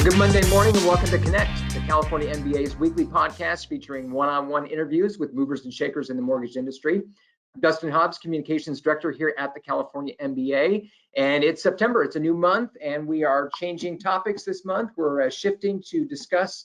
Good Monday morning and welcome to Connect, the California MBA's weekly podcast featuring one-on-one interviews with movers and shakers in the mortgage industry. I'm Dustin Hobbs, Communications Director here at the California MBA, and it's September. It's a new month, and we are changing topics this month. We're shifting to discuss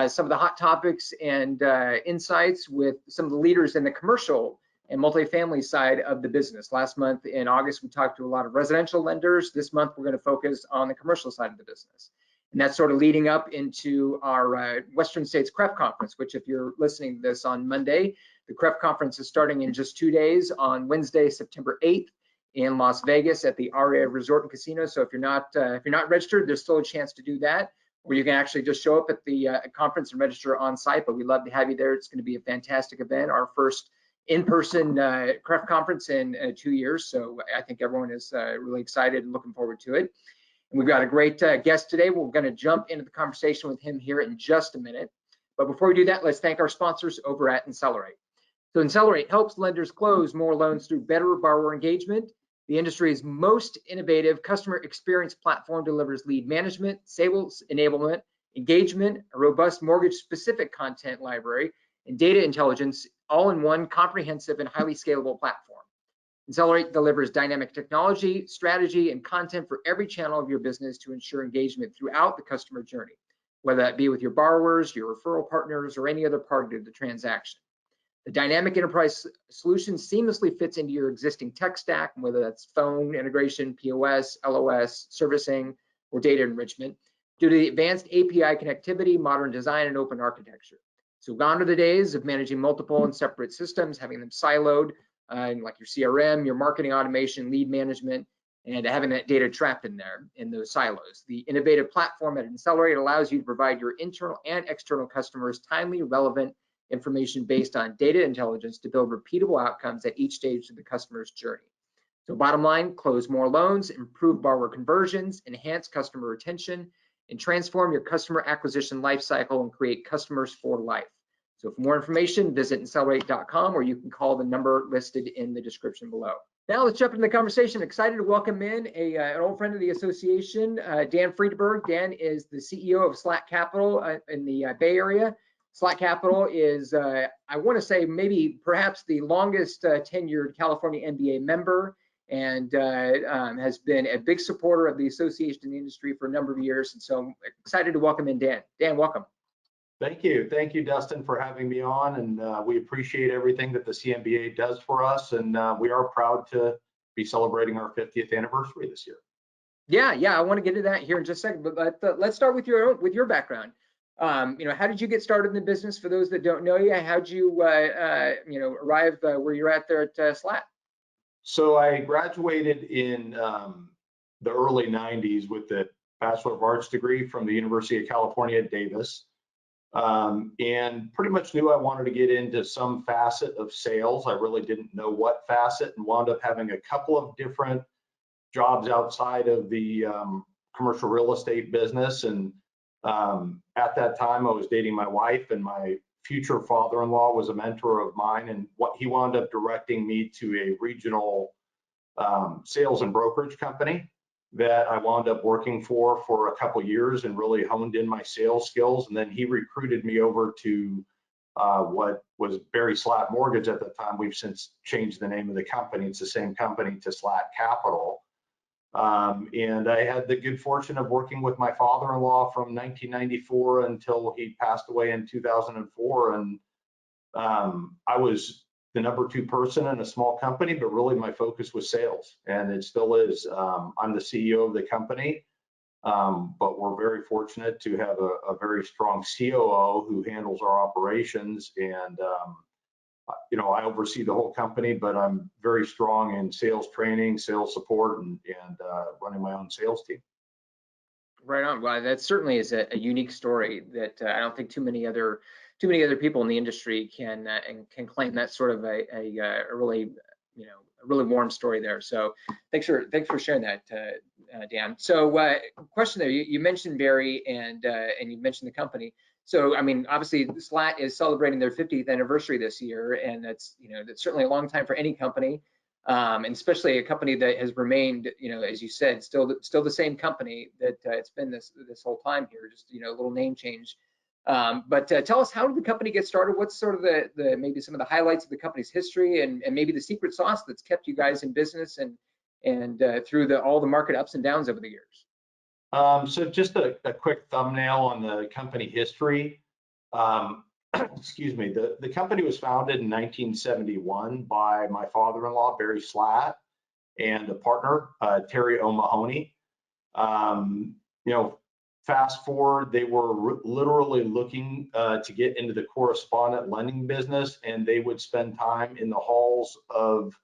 some of the hot topics and insights with some of the leaders in the commercial and multifamily side of the business. Last month in August, we talked to a lot of residential lenders. This month, we're going to focus on the commercial side of the business. And that's sort of leading up into our Western States CREF conference, which if you're listening to this on Monday, the CREF conference is starting in just 2 days on Wednesday, September 8th in Las Vegas at the Aria Resort and Casino. So if you're not registered, there's still a chance to do that, or you can actually just show up at the conference and register on site, but we'd love to have you there. It's going to be a fantastic event, our first in-person CREF conference in 2 years. So I think everyone is really excited and looking forward to it. We've got a great guest today. We're going to jump into the conversation with him here in just a minute. But before we do that, let's thank our sponsors over at Incelerate. So Incelerate helps lenders close more loans through better borrower engagement. The industry's most innovative customer experience platform delivers lead management, sales enablement, engagement, a robust mortgage-specific content library, and data intelligence all in one comprehensive and highly scalable platform. Incelerate delivers dynamic technology, strategy, and content for every channel of your business to ensure engagement throughout the customer journey, whether that be with your borrowers, your referral partners, or any other part of the transaction. The dynamic enterprise solution seamlessly fits into your existing tech stack, whether that's phone integration, POS, LOS, servicing, or data enrichment, due to the advanced API connectivity, modern design, and open architecture. So gone are the days of managing multiple and separate systems, having them siloed, like your CRM, your marketing automation, lead management, and having that data trapped in there in those silos. The innovative platform at Incelerate allows you to provide your internal and external customers timely, relevant information based on data intelligence to build repeatable outcomes at each stage of the customer's journey. So bottom line, close more loans, improve borrower conversions, enhance customer retention, and transform your customer acquisition lifecycle and create customers for life. So for more information, visit Incelerate.com, or you can call the number listed in the description below. Now let's jump into the conversation. I'm excited to welcome in an old friend of the association, Dan Friedeberg. Dan is the CEO of Slatt Capital in the Bay Area. Slatt Capital is, I want to say, maybe perhaps the longest tenured California MBA member, and has been a big supporter of the association in the industry for a number of years. And so I'm excited to welcome in Dan. Dan, welcome. Thank you, Dustin, for having me on, and we appreciate everything that the CMBA does for us, and we are proud to be celebrating our 50th anniversary this year. Yeah, I want to get to that here in just a second, but let's start with your background. How did you get started in the business? For those that don't know you, how'd you arrive where you're at there at Slatt? So I graduated in the early 90s with the Bachelor of Arts degree from the University of California at Davis. And pretty much knew I wanted to get into some facet of sales. I really didn't know what facet, and wound up having a couple of different jobs outside of the commercial real estate business. And at that time, I was dating my wife, and my future father-in-law was a mentor of mine, and what he wound up directing me to a regional sales and brokerage company that I wound up working for a couple years and really honed in my sales skills. And then he recruited me over to what was Barry Slatt Mortgage at the time. We've since changed the name of the company. It's the same company, to Slatt Capital. And I had the good fortune of working with my father-in-law from 1994 until he passed away in 2004. And I was the number 2 person in a small company, but really my focus was sales, and it still is. I'm the CEO of the company, but we're very fortunate to have a very strong COO who handles our operations, and I oversee the whole company, but I'm very strong in sales training, sales support, and running my own sales team. Right on. Well, that certainly is a unique story that I don't think too many other people in the industry can claim that sort of a really warm story there. So thanks for sharing that, Dan. So question there, you mentioned Barry and you mentioned the company. So I mean, obviously Slatt is celebrating their 50th anniversary this year, and that's certainly a long time for any company. and especially a company that has remained, as you said, still the same company that it's been this whole time here, just a little name change. But tell us, how did the company get started? What's sort of the maybe some of the highlights of the company's history, and maybe the secret sauce that's kept you guys in business and through all the market ups and downs over the years? So just a quick thumbnail on the company history. Excuse me, the company was founded in 1971 by my father-in-law, Barry Slatt, and a partner, Terry O'Mahony. Fast forward, they were literally looking to get into the correspondent lending business, and they would spend time in the halls of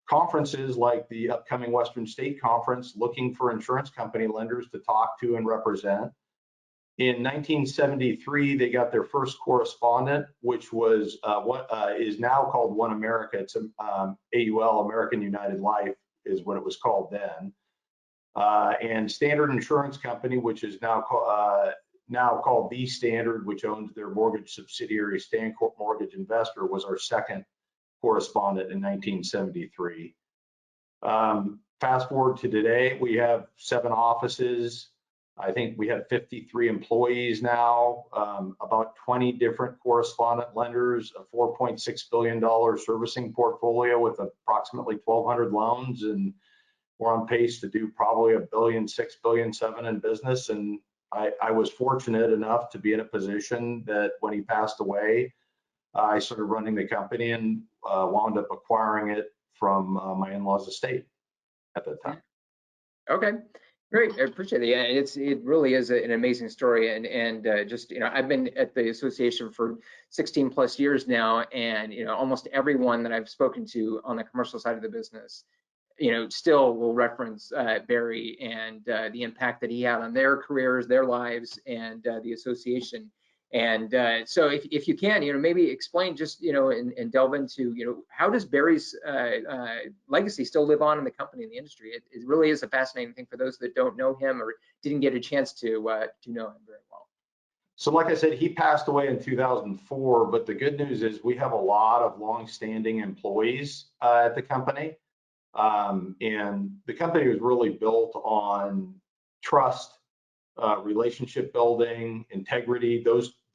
conferences like the upcoming Western State Conference looking for insurance company lenders to talk to and represent. In 1973, they got their first correspondent, which was what is now called One America. It's AUL, American United Life, is what it was called then. And Standard Insurance Company, which is now called The Standard, which owns their mortgage subsidiary, Stancorp Mortgage Investor, was our second correspondent in 1973. Fast forward to today, we have 7 offices. I think we have 53 employees now, about 20 different correspondent lenders, a $4.6 billion servicing portfolio with approximately 1,200 loans, and we're on pace to do probably $1.6 billion, $1.7 billion in business. And I was fortunate enough to be in a position that when he passed away, I started running the company and wound up acquiring it from my in-laws' estate at that time. Okay, great. I appreciate it. Yeah, it really is an amazing story, and just I've been at the association for 16 plus years now, and almost everyone that I've spoken to on the commercial side of the business, still will reference Barry and the impact that he had on their careers, their lives, and the association. And so if you can, maybe explain just, and delve into, how does Barry's legacy still live on in the company and the industry? It really is a fascinating thing for those that don't know him or didn't get a chance to know him very well. So like I said, he passed away in 2004, but the good news is we have a lot of long-standing employees at the company. And the company was really built on trust, relationship building, integrity.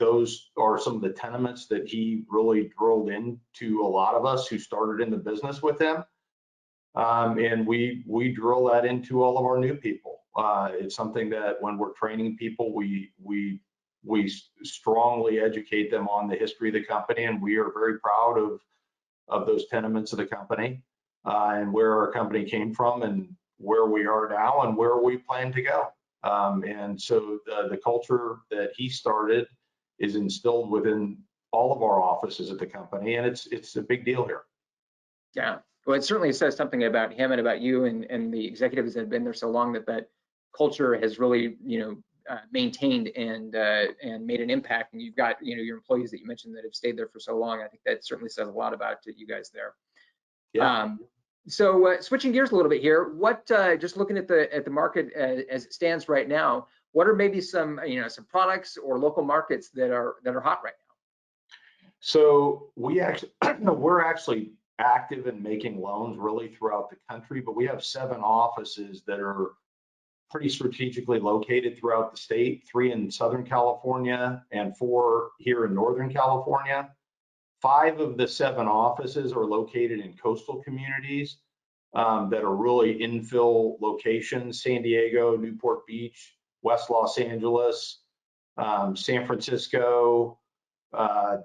Those are some of the tenements that he really drilled into a lot of us who started in the business with him. And we drill that into all of our new people. It's something that when we're training people, we strongly educate them on the history of the company, and we are very proud of those tenements of the company, and where our company came from and where we are now and where we plan to go. And so the culture that he started is instilled within all of our offices at the company, and it's a big deal here. Yeah, well, it certainly says something about him and about you and the executives that have been there so long that culture has really maintained and made an impact. And you've got your employees that you mentioned that have stayed there for so long. I think that certainly says a lot about you guys there. Yeah. So switching gears a little bit here, what just looking at the market as it stands right now, what are maybe some some products or local markets that are hot right now? So we're actually active in making loans really throughout the country, but we have 7 offices that are pretty strategically located throughout the state, 3 in Southern California and 4 here in Northern California. 5 of the 7 offices are located in coastal communities that are really infill locations: San Diego, Newport Beach, West Los Angeles, San Francisco.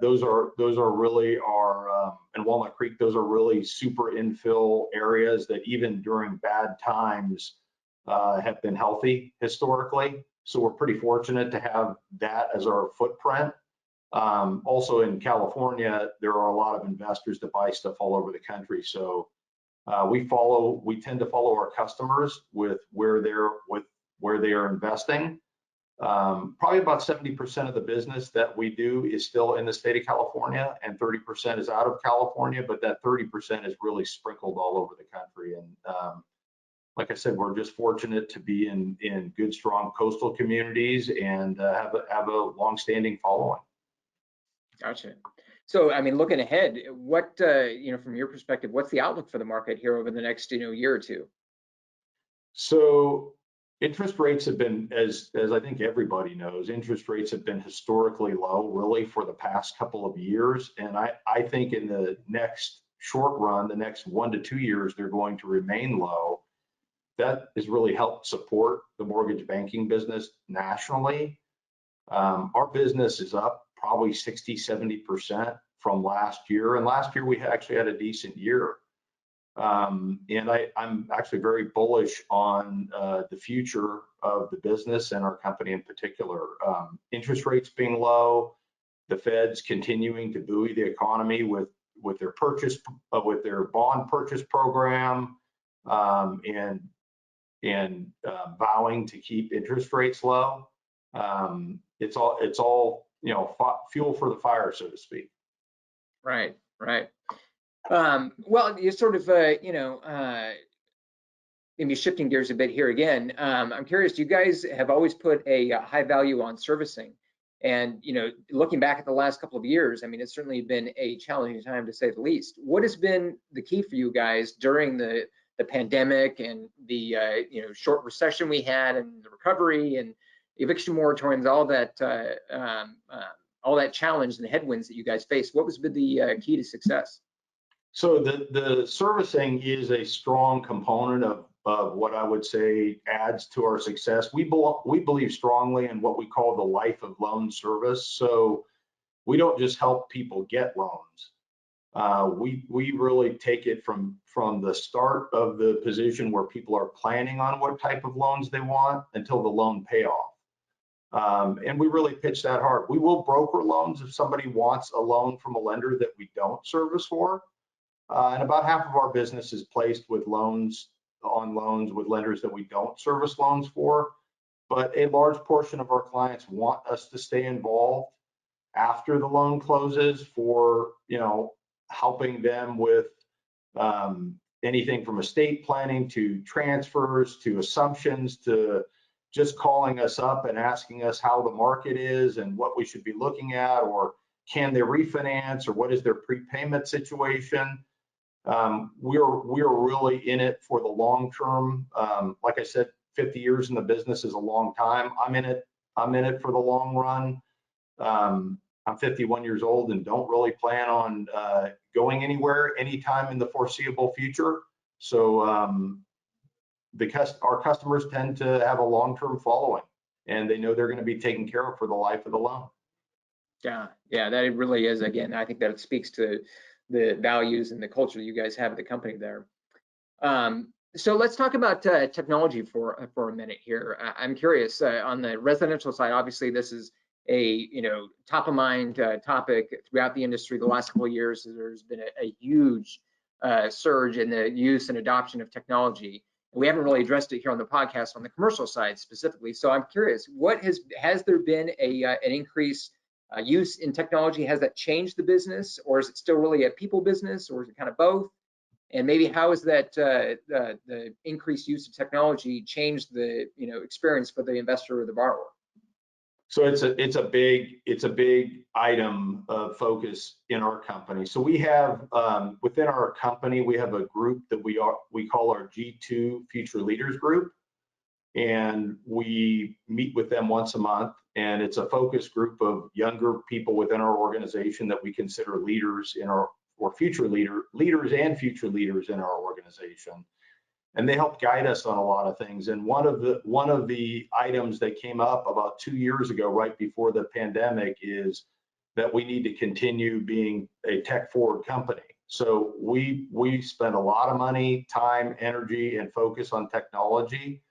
Those are really our, and Walnut Creek. Those are really super infill areas that even during bad times have been healthy historically. So we're pretty fortunate to have that as our footprint. Also in California, there are a lot of investors that buy stuff all over the country. So we tend to follow our customers with where they are investing. Probably about 70% of the business that we do is still in the state of California, and 30% is out of California, but that 30% is really sprinkled all over the country. And like I said, we're just fortunate to be in good, strong coastal communities and have a long-standing following. Gotcha. So, I mean, looking ahead, what, from your perspective, what's the outlook for the market here over the next, year or two? So interest rates have been, as I think everybody knows, interest rates have been historically low, really, for the past couple of years. And I think in the next short run, the next 1 to 2 years, they're going to remain low. That has really helped support the mortgage banking business nationally. Our business is up probably 60, 70% from last year. And last year, we actually had a decent year. And I'm actually very bullish on the future of the business and our company in particular. Interest rates being low, the Fed's continuing to buoy the economy with their bond purchase program, and vowing to keep interest rates low. It's all fuel for the fire, so to speak. Right, right. Well, you sort of, maybe shifting gears a bit here again. I'm curious, you guys have always put a high value on servicing. And, looking back at the last couple of years, I mean, it's certainly been a challenging time to say the least. What has been the key for you guys during the pandemic and the, short recession we had and the recovery and eviction moratoriums, all that challenge and the headwinds that you guys faced? What has been the key to success? So the servicing is a strong component of what I would say adds to our success. We believe strongly in what we call the life of loan service. So we don't just help people get loans. We really take it from the start of the position where people are planning on what type of loans they want until the loan payoff. And we really pitch that hard. We will broker loans if somebody wants a loan from a lender that we don't service for. And about half of our business is placed with loans with lenders that we don't service loans for. But a large portion of our clients want us to stay involved after the loan closes for, helping them with anything from estate planning to transfers to assumptions to just calling us up and asking us how the market is and what we should be looking at, or can they refinance, or what is their prepayment situation. We're really in it for the long term. Like I said, 50 years in the business is a long time. I'm in it for the long run. I'm 51 years old and don't really plan on going anywhere anytime in the foreseeable future. So our customers tend to have a long-term following, and they know they're going to be taken care of for the life of the loan. Yeah, that really is. Again, I think that it speaks to the values and the culture you guys have at the company there. So let's talk about technology for a minute here. I'm curious, on the residential side, obviously this is a top of mind topic throughout the industry. The last couple of years, there's been a huge surge in the use and adoption of technology. We haven't really addressed it here on the podcast on the commercial side specifically. So I'm curious, has there been an increase use in technology? Has that changed the business, or is it still really a people business, or is it kind of both? And maybe how has that the increased use of technology changed the experience for the investor or the borrower? So it's a big item of focus in our company. So we have within our company, we have a group that we call our G2 Future Leaders Group, and we meet with them once a month. And it's a focus group of younger people within our organization that we consider leaders leaders and future leaders in our organization. And they help guide us on a lot of things. And one of the items that came up about 2 years ago, right before the pandemic, is that we need to continue being a tech forward company. So we spend a lot of money, time, energy, and focus on technology.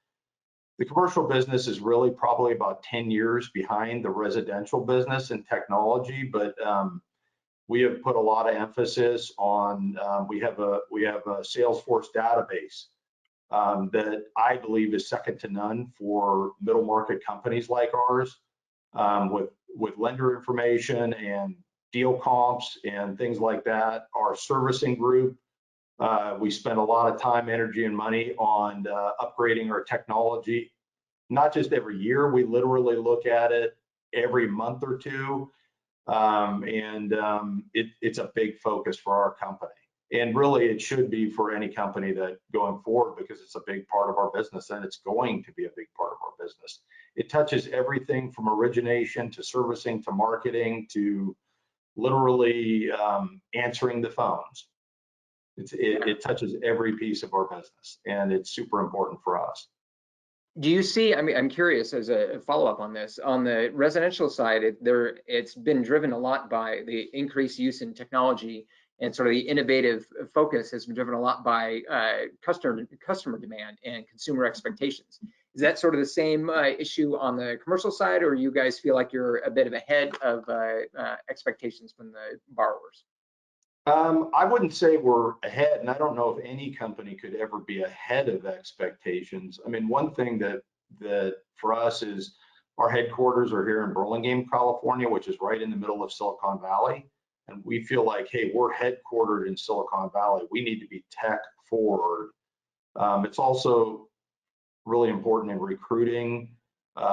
The commercial business is really probably about 10 years behind the residential business in technology, but we have put a lot of emphasis on. We have a Salesforce database that I believe is second to none for middle market companies like ours, with lender information and deal comps and things like that. Our servicing group, we spend a lot of time, energy, and money on upgrading our technology. Not just every year, we literally look at it every month or two. It's a big focus for our company. And really, it should be for any company that going forward, because it's a big part of our business, and it's going to be a big part of our business. It touches everything from origination to servicing to marketing to literally answering the phones. It touches every piece of our business, and it's super important for us. Do you see, I mean, I'm curious as a follow-up on this, on the residential side, it's been driven a lot by the increased use in technology, and sort of the innovative focus has been driven a lot by customer demand and consumer expectations. Is that sort of the same issue on the commercial side, or you guys feel like you're a bit of ahead of expectations from the borrowers? I wouldn't say we're ahead, and I don't know if any company could ever be ahead of expectations. I mean, one thing that for us is our headquarters are here in Burlingame, California, which is right in the middle of Silicon Valley. And we feel like, hey, we're headquartered in Silicon Valley. We need to be tech forward. It's also really important in recruiting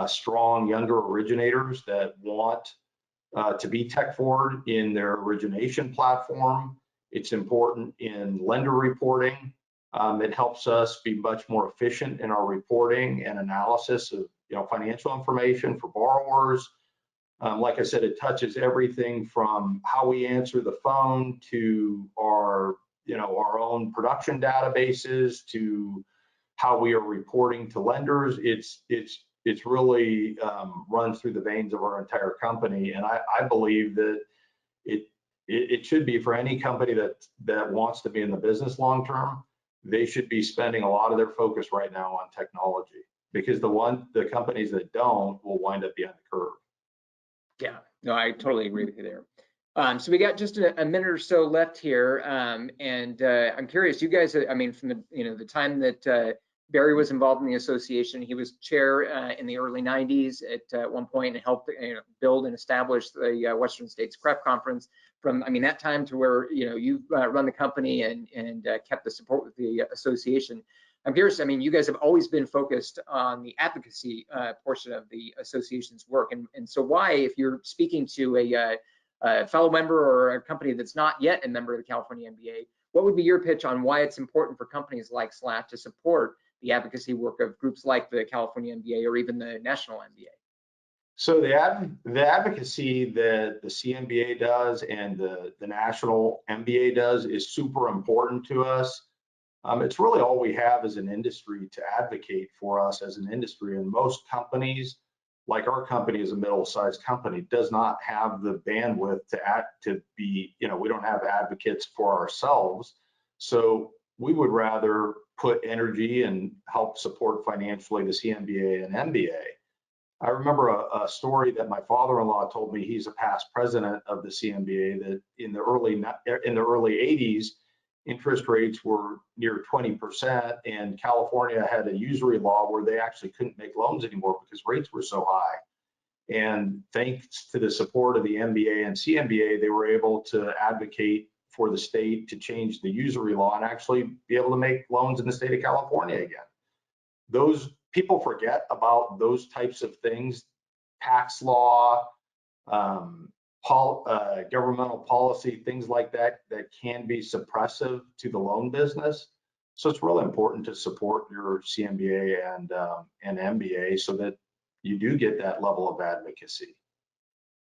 strong younger originators that want to be tech forward in their origination platform. It's important in lender reporting. It helps us be much more efficient in our reporting and analysis of financial information for borrowers. Like I said, it touches everything from how we answer the phone to our own production databases to how we are reporting to lenders. It's really runs through the veins of our entire company, and I believe that it should be for any company that wants to be in the business long term. They should be spending a lot of their focus right now on technology, because the companies that don't will wind up behind the curve. Yeah, no, I totally agree with you there. So we got just a minute or so left here, and I'm curious, you guys, I mean, from the time that Barry was involved in the association, he was chair in the early 90s at one point, and helped build and establish the Western States CREP Conference. From that time to where you've run the company and kept the support with the association. I'm curious, you guys have always been focused on the advocacy portion of the association's work. And so why, if you're speaking to a fellow member or a company that's not yet a member of the California MBA, what would be your pitch on why it's important for companies like Slatt to support the advocacy work of groups like the California MBA or even the National MBA? So the advocacy that the CMBA does and the National MBA does is super important to us. It's really all we have as an industry to advocate for us as an industry, and most companies, like our company is a middle-sized company, does not have the bandwidth to be, we don't have advocates for ourselves. So we would rather put energy and help support financially the CMBA and MBA. I remember a story that my father-in-law told me. He's a past president of the CMBA, that in the early 80s, interest rates were near 20%, and California had a usury law where they actually couldn't make loans anymore because rates were so high. And thanks to the support of the MBA and CMBA, they were able to advocate for the state to change the usury law and actually be able to make loans in the state of California again. Those people forget about those types of things, tax law, governmental policy, things like that can be suppressive to the loan business. So it's really important to support your CMBA and MBA so that you do get that level of advocacy.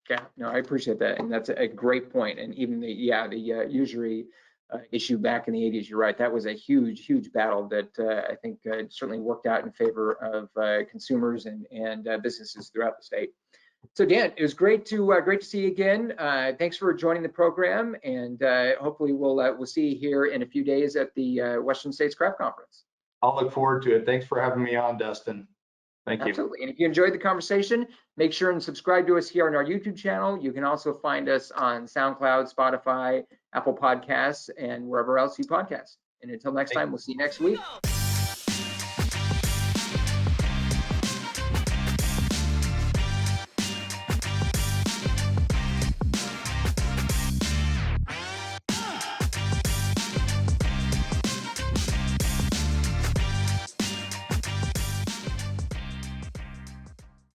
Yeah, no, I appreciate that, and that's a great point. And even the usury issue back in the 80s, you're right, that was a huge battle that I think certainly worked out in favor of consumers and businesses throughout the state. So Dan, it was great to see you again. Thanks for joining the program, and hopefully we'll see you here in a few days at the Western States CREP Conference. I'll look forward to it. Thanks for having me on, Dustin. Thank you. Absolutely. And if you enjoyed the conversation, make sure and subscribe to us here on our YouTube channel. You can also find us on SoundCloud, Spotify, Apple Podcasts, and wherever else you podcast. And until next time, we'll see you next week.